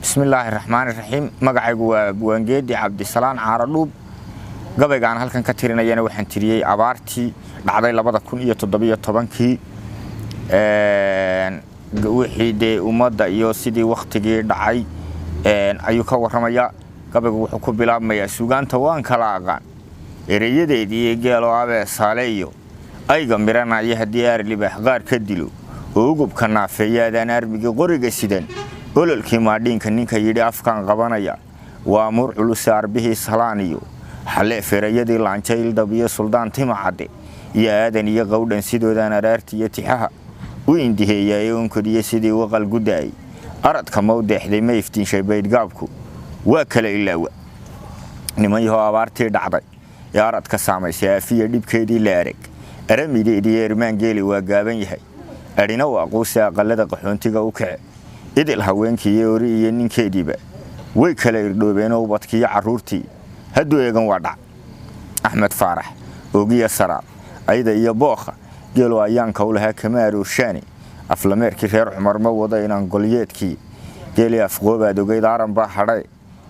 بسم الله الرحمن الرحيم magacaygu waa Buwangeedi Cabdisalaan Caaradhuub gabaygaan halkan ka tirinayana waxaan tiriyay abaartii dhacday 2017 wixii ummadda iyo sidii waqtigii dhacay ayuu ka waramaya gabaygu wuxuu ku bilaabmayaa suugaanta waan kala aqaan ereyadeedii geelo abe saaleeyo ayga miranaya hadii arlibax qaar ka dilo oo gubka naafeeyadaan armiga qoriga sidan ololkii maadhiinka ninka yidhi afkan qabanaya waa mur culus arbihii salaaniyo xalee feerayadii laanjayl dabiyo suldaan timacade iyo aadan iyo qowdhan sidoodan araartiyo tixaha u indiheeyay onkodiye sidii waqal gudaay aradka mawdeexday ma iftiinshay baydgaabku waa kala ilaawa nimanyaho abaartii dhacday ee aradka saamaysay afiya dhibkeedii la arag aramideedii eermaan geeli waa gaaban yahay adhina waa quusa aqalada qaxoontiga u kace idil haweenkii ori iyo ninkeediiba way kala irdhoobeen oo ubadkii caruurtii hadduu eegan waa dhac axmed faarax ogiya saraar ayda iyo booqa geelo ayaanka u lahaa kama aroorshaani aflameerkii reer cumar ma wada inaan golyeedkii geeli afqoobaad ogeyd aaran baa hadhay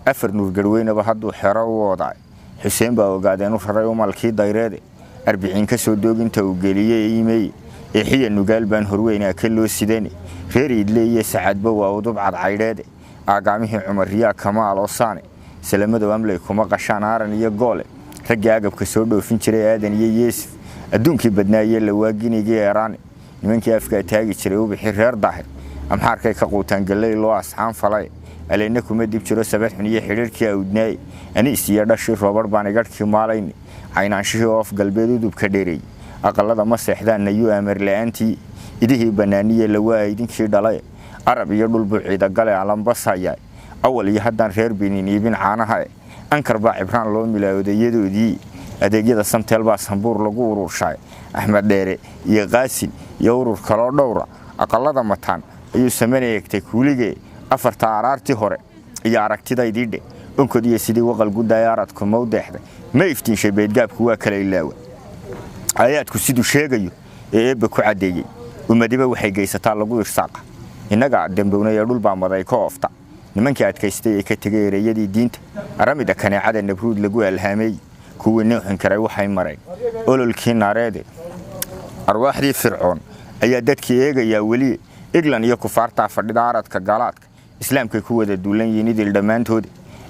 afar nuur garweynaba hadduu xero u wadaay xuseen baa ogaadeen u raray umalkii dayreede arbiciin ka soo dooginta uu geliyey iimeey eexiya nugaal baan horweynaa ka loo sidani reer idle iyo sacaadba waa udub cadcaydheede aagaamihii cumariyaa kamaal oosaane salaamada amley kuma qashaan aaran iyo goole ragga agabka soo dhoofin jiray aadan iyo yeesif adduunkii badnaayee la waaginigii eeraane nimankii afkaa taagi jiray ubixi reer daahir amxaarkay ka quutaan galley loo asxaan falay aleyna kuma dib jiro sabaxun iyo xidhiirkii awdnaaye aniis iyo dhashii roobar baan igadhkii maalayni caynaanshihii oof galbeed udubka dheereey aqalada ma seexdaan nayuu amar la'aantii idihii bannaaniye lawaa idinkii dhalay arab iyo dhul buu ciidagale alambasaya awal iyo haddaan reer binin iibin caanaha ankar baa cibraan loo milaayodayadoodii adeegyada samteel baa sambuur lagu ururshay axmed dheere iyo qaasin iyo urur kaloo dhowra aqalada mataan ayuu sameeyay kuuligee afarta araartii hore iyo aragtidaydii onkodiye sidii waqal gudaay aradku mawdeexday ma iftiinshay beedgaabku waa kala ilaawa ayaadku siduu sheegayo eebba ku cadeeyay umadiba waxay geysataa lagu irsaaqa inaga dambownay dhul baa maday ka oofta nimankii adkaystay ee ka tagay ereyadii diinta aramida kaneecada nabruud lagu alhaamay kuwii nooxin karay waxay mareen ololkii naareede arwaaxdii fircoon ayaa dadkii eegaya weli iglan iyo kufaarta fadhida aradka galaadka islaamka ku wada duulan yihiin idil dhamaantood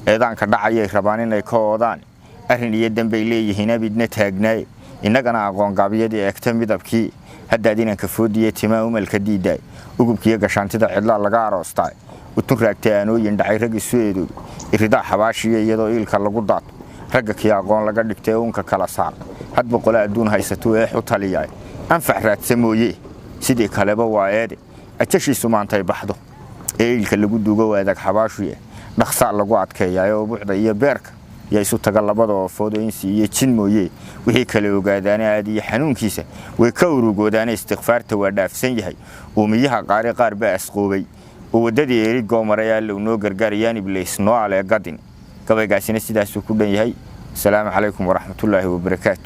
eedaanka dhacay rabaan inay ka oodaan arin iyo dambay leeyihiin abidna taagnaay inagana aqoon gaabiyadii eegta midabkii haddaad inanka foodiye timaa umalka diidaay ugubkiyo gashaantida cidlaa laga aroostay utun raagtay aanooyin dhacay raggi sueedow iridaa xabaashiya iyadoo iilka lagu daato ragga kii aqoon laga dhigtay uunka kala saar had boqola adduun haysatuu eex u taliyaay anfax raadsa mooye sidii kaleba waa eede ajashiisu maantay baxdo ee iilka lagu duugo waadag xabaashuye dhaqsaa lagu adkeeyaay oo buuxda iyo beerka yaa isu taga labada oofood insi iyo jin mooye wixii kale ogaadaan aad iyo xanuunkiisa way ka urugoodaan istighfaarta waa dhaafsan yahay uumiyaha qaar baa asqoobay oo wadadii eeri goomaray alla noo gargaarayaan iblis noo ale gadin gabaygaasina sidaas ku dhan yahay assalaamu calaykum waraxmatullaahi wabarakaatuh